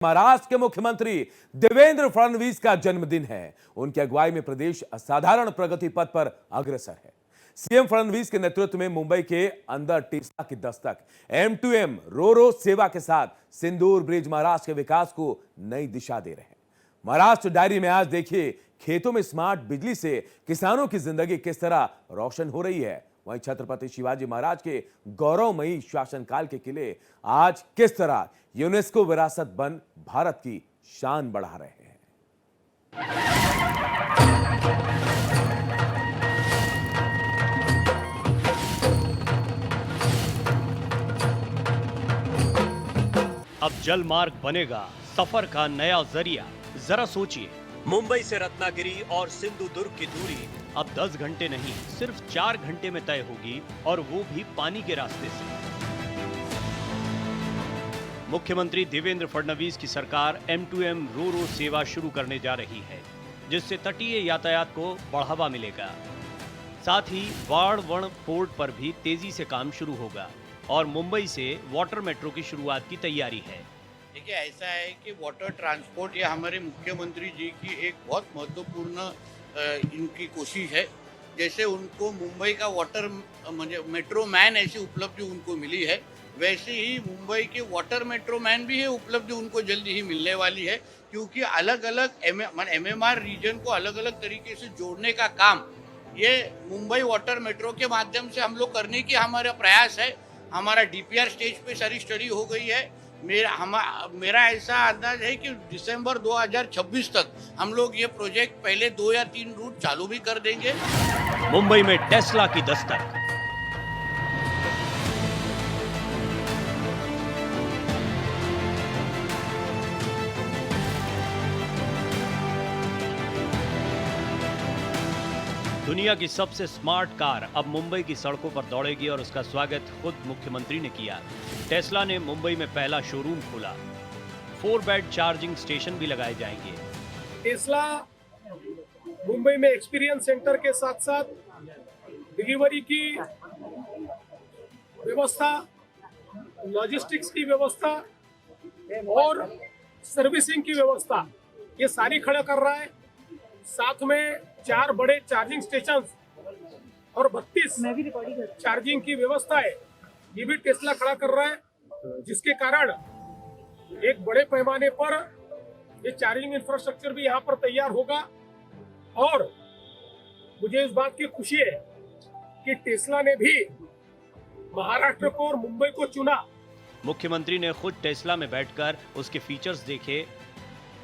महाराष्ट्र के मुख्यमंत्री देवेंद्र फडणवीस का जन्मदिन है। उनकी अगुवाई में प्रदेश असाधारण प्रगति पथ पर अग्रसर है। सीएम फडणवीस के नेतृत्व में मुंबई के अंदर टेस्ला की दस्तक, M2M रो सेवा के साथ सिंदूर ब्रिज महाराष्ट्र के विकास को नई दिशा दे रहे हैं। महाराष्ट्र डायरी में आज देखिए, खेतों में स्मार्ट बिजली से किसानों की जिंदगी किस तरह रोशन हो रही है। वहीं छत्रपति शिवाजी महाराज के गौरवमयी शासनकाल के किले आज किस तरह यूनेस्को विरासत बन भारत की शान बढ़ा रहे हैं। अब जल मार्ग बनेगा सफर का नया जरिया। जरा सोचिए, मुंबई से रत्नागिरी और सिंधुदुर्ग की दूरी अब 10 घंटे नहीं, सिर्फ 4 घंटे में तय होगी, और वो भी पानी के रास्ते से। मुख्यमंत्री देवेंद्र फडणवीस की सरकार M2M रो सेवा शुरू करने जा रही है, जिससे तटीय यातायात को बढ़ावा मिलेगा। साथ ही वाड़वण पोर्ट पर भी तेजी से काम शुरू होगा और मुंबई से वाटर मेट्रो की शुरुआत की तैयारी है। देखिए, ऐसा है कि वाटर ट्रांसपोर्ट ये हमारे मुख्यमंत्री जी की एक बहुत महत्वपूर्ण इनकी कोशिश है। जैसे उनको मुंबई का वाटर मेट्रो मैन ऐसी उपलब्धि उनको मिली है, वैसे ही मुंबई के वाटर मेट्रो मैन भी है उपलब्धि उनको जल्दी ही मिलने वाली है, क्योंकि अलग अलग MMR रीजन को अलग अलग तरीके से जोड़ने का काम ये मुंबई वाटर मेट्रो के माध्यम से हम लोग करने की हमारा प्रयास है। हमारा DPR स्टेज पे सारी स्टडी हो गई है। मेरा ऐसा अंदाज है कि दिसंबर 2026 तक हम लोग ये प्रोजेक्ट पहले 2 या 3 रूट चालू भी कर देंगे। मुंबई में टेस्ला की दस्तक। दुनिया की सबसे स्मार्ट कार अब मुंबई की सड़कों पर दौड़ेगी और उसका स्वागत खुद मुख्यमंत्री ने किया। टेस्ला ने मुंबई में पहला शोरूम खोला। 4 बेड चार्जिंग स्टेशन भी लगाए जाएंगे। टेस्ला मुंबई में एक्सपीरियंस सेंटर के साथ साथ डिलीवरी की व्यवस्था, लॉजिस्टिक्स की व्यवस्था और सर्विसिंग की व्यवस्था ये सारी खड़ा कर रहा है। साथ में 4 बड़े चार्जिंग स्टेशन और 32 चार्जिंग की व्यवस्था है, ये भी टेस्ला खड़ा कर रहा है, जिसके कारण एक बड़े पैमाने पर ये चार्जिंग इंफ्रास्ट्रक्चर भी यहाँ पर तैयार होगा। और मुझे इस बात की खुशी है कि टेस्ला ने भी महाराष्ट्र को और मुंबई को चुना। मुख्यमंत्री ने खुद टेस्ला में बैठकर उसके फीचर्स देखे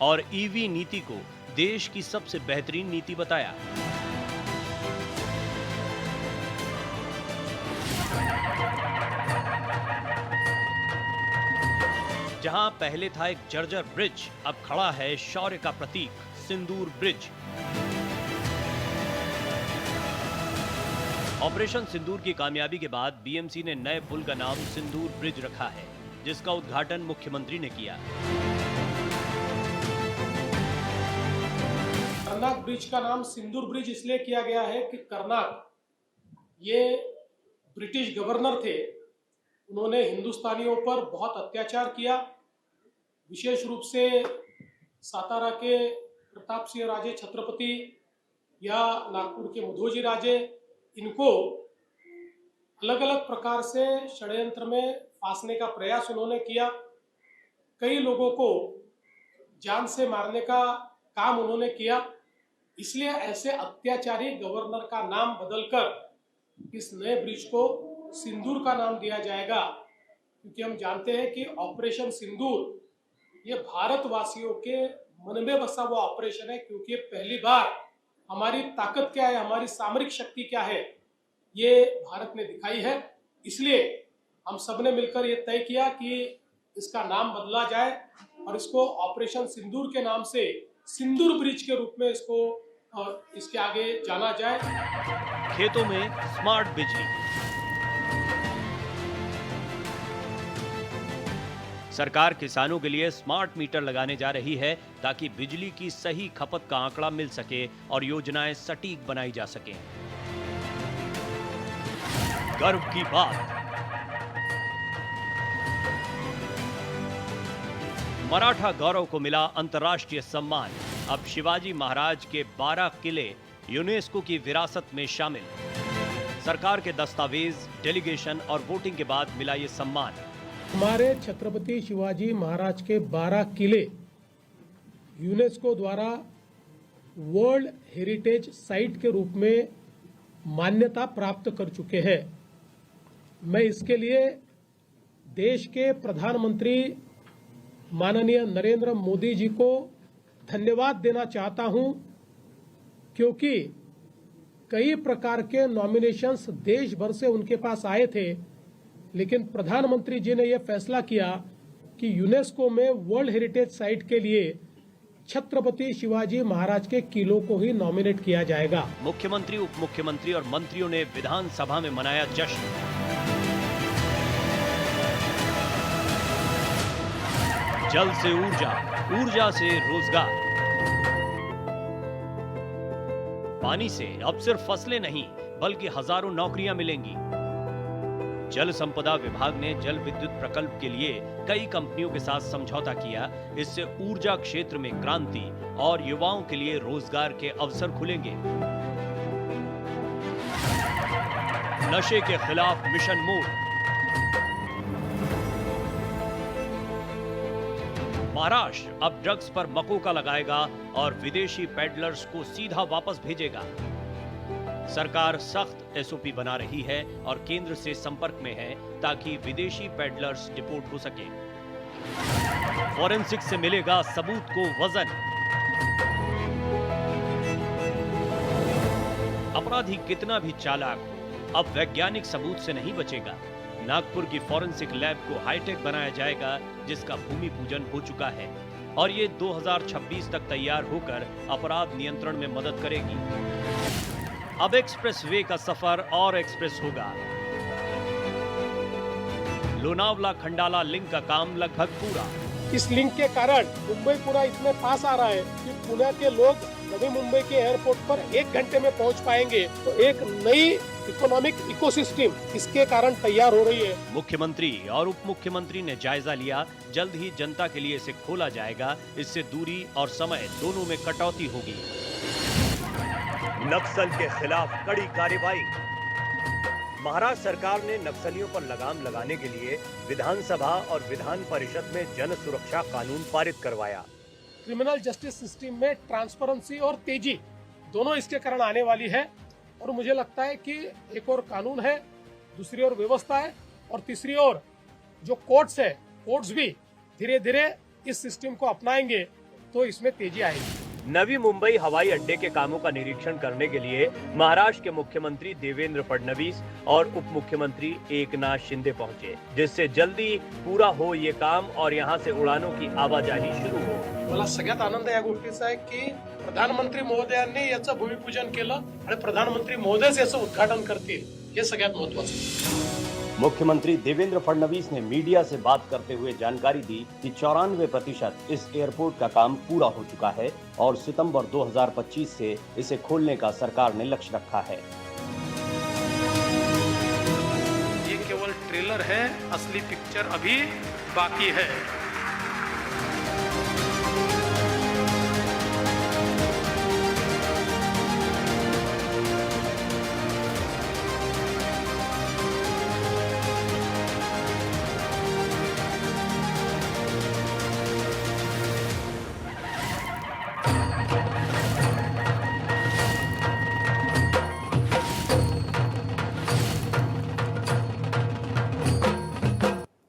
और EV नीति को देश की सबसे बेहतरीन नीति बताया। जहां पहले था एक जर्जर ब्रिज, अब खड़ा है शौर्य का प्रतीक सिंदूर ब्रिज। ऑपरेशन सिंदूर की कामयाबी के बाद BMC ने नए पुल का नाम सिंदूर ब्रिज रखा है, जिसका उद्घाटन मुख्यमंत्री ने किया। कर्नाक ब्रिज का नाम सिंदूर ब्रिज इसलिए किया गया है कि कर्नाक ये ब्रिटिश गवर्नर थे, उन्होंने हिंदुस्तानियों पर बहुत अत्याचार किया। विशेष रूप से सातारा के प्रताप सिंह राजे छत्रपति या नागपुर के मुधोजी राजे, इनको अलग अलग प्रकार से षड्यंत्र में फांसने का प्रयास उन्होंने किया। कई लोगों को जान से मारने का काम उन्होंने किया। इसलिए ऐसे अत्याचारी गवर्नर का नाम बदलकर इस नए ब्रिज को सिंदूर का नाम दिया जाएगा, क्योंकि हम जानते हैं कि ऑपरेशन सिंदूर ये भारतवासियों के मन में बसा हुआ ऑपरेशन है, क्योंकि पहली बार हमारी ताकत क्या है, हमारी सामरिक शक्ति क्या है, ये भारत ने दिखाई है। इसलिए हम सबने मिलकर ये तय किया कि इसका नाम बदला जाए और इसको ऑपरेशन सिंदूर के नाम से सिंदूर ब्रिज के रूप में इसको और इसके आगे जाना जाए। खेतों में स्मार्ट बिजली। सरकार किसानों के लिए स्मार्ट मीटर लगाने जा रही है, ताकि बिजली की सही खपत का आंकड़ा मिल सके और योजनाएं सटीक बनाई जा सकें। गर्व की बात, मराठा गौरव को मिला अंतर्राष्ट्रीय सम्मान। अब शिवाजी महाराज के 12 किले यूनेस्को की विरासत में शामिल। सरकार के दस्तावेज, डेलीगेशन और वोटिंग के बाद मिला ये सम्मान। हमारे छत्रपति शिवाजी महाराज के 12 किले यूनेस्को द्वारा वर्ल्ड हेरिटेज साइट के रूप में मान्यता प्राप्त कर चुके हैं। मैं इसके लिए देश के प्रधानमंत्री माननीय नरेंद्र मोदी जी को धन्यवाद देना चाहता हूं, क्योंकि कई प्रकार के नॉमिनेशंस देश भर से उनके पास आए थे, लेकिन प्रधानमंत्री जी ने यह फैसला किया कि यूनेस्को में वर्ल्ड हेरिटेज साइट के लिए छत्रपति शिवाजी महाराज के किलों को ही नॉमिनेट किया जाएगा। मुख्यमंत्री, उप मुख्यमंत्री और मंत्रियों ने विधानसभा में मनाया जश्न। जल से ऊर्जा, ऊर्जा से रोजगार। पानी से अब सिर्फ फसलें नहीं बल्कि हजारों नौकरियां मिलेंगी। जल संपदा विभाग ने जल विद्युत प्रकल्प के लिए कई कंपनियों के साथ समझौता किया। इससे ऊर्जा क्षेत्र में क्रांति और युवाओं के लिए रोजगार के अवसर खुलेंगे। नशे के खिलाफ मिशन मोड। महाराष्ट्र अब ड्रग्स पर मकोका लगाएगा और विदेशी पेडलर्स को सीधा वापस भेजेगा। सरकार सख्त एसओपी बना रही है और केंद्र से संपर्क में है ताकि विदेशी पेडलर्स डिपोर्ट हो सके। फॉरेंसिक से मिलेगा सबूत को वजन। अपराधी कितना भी चालाक हो, अब वैज्ञानिक सबूत से नहीं बचेगा। नागपुर की फॉरेंसिक लैब को हाईटेक बनाया जाएगा, जिसका भूमि पूजन हो चुका है और ये 2026 तक तैयार होकर अपराध नियंत्रण में मदद करेगी। अब एक्सप्रेस वे का सफर और एक्सप्रेस होगा। लोनावला खंडाला लिंक का काम लगभग पूरा। इस लिंक के कारण मुंबई पूरा इतने पास आ रहा है कि पुणे के लोग नवी मुंबई के एयरपोर्ट पर 1 घंटे में पहुंच पाएंगे। तो एक नई इकोनॉमिक इकोसिस्टम इसके कारण तैयार हो रही है। मुख्यमंत्री और उप मुख्यमंत्री ने जायजा लिया। जल्द ही जनता के लिए इसे खोला जाएगा। इससे दूरी और समय दोनों में कटौती होगी। नक्सल के खिलाफ कड़ी कार्रवाई। महाराष्ट्र सरकार ने नक्सलियों पर लगाम लगाने के लिए विधानसभा और विधान परिषद में जन सुरक्षा कानून पारित करवाया। क्रिमिनल जस्टिस सिस्टम में ट्रांसपेरेंसी और तेजी दोनों इसके कारण आने वाली है और मुझे लगता है कि एक और कानून है, दूसरी ओर व्यवस्था है और तीसरी ओर जो कोर्ट्स भी धीरे धीरे इस सिस्टम को अपनाएंगे तो इसमें तेजी आएगी। नवी मुंबई हवाई अड्डे के कामों का निरीक्षण करने के लिए महाराष्ट्र के मुख्यमंत्री देवेंद्र फडणवीस और उप मुख्यमंत्री एकनाथ शिंदे पहुंचे, जिससे जल्दी पूरा हो ये काम और यहां से उड़ानों की आवाजाही शुरू हो। मला सगळ्यात आनंद या गोष्टीचा आहे की प्रधानमंत्री महोदयांनी याचं भूमिपूजन केलं आणि प्रधानमंत्री महोदयच याचं उद्घाटन करतील, हे सगळ्यात महत्त्वाचं। मुख्यमंत्री देवेंद्र फडणवीस ने मीडिया से बात करते हुए जानकारी दी कि 94% इस एयरपोर्ट का काम पूरा हो चुका है और सितंबर 2025 से इसे खोलने का सरकार ने लक्ष्य रखा है। ये केवल ट्रेलर है, असली पिक्चर अभी बाकी है।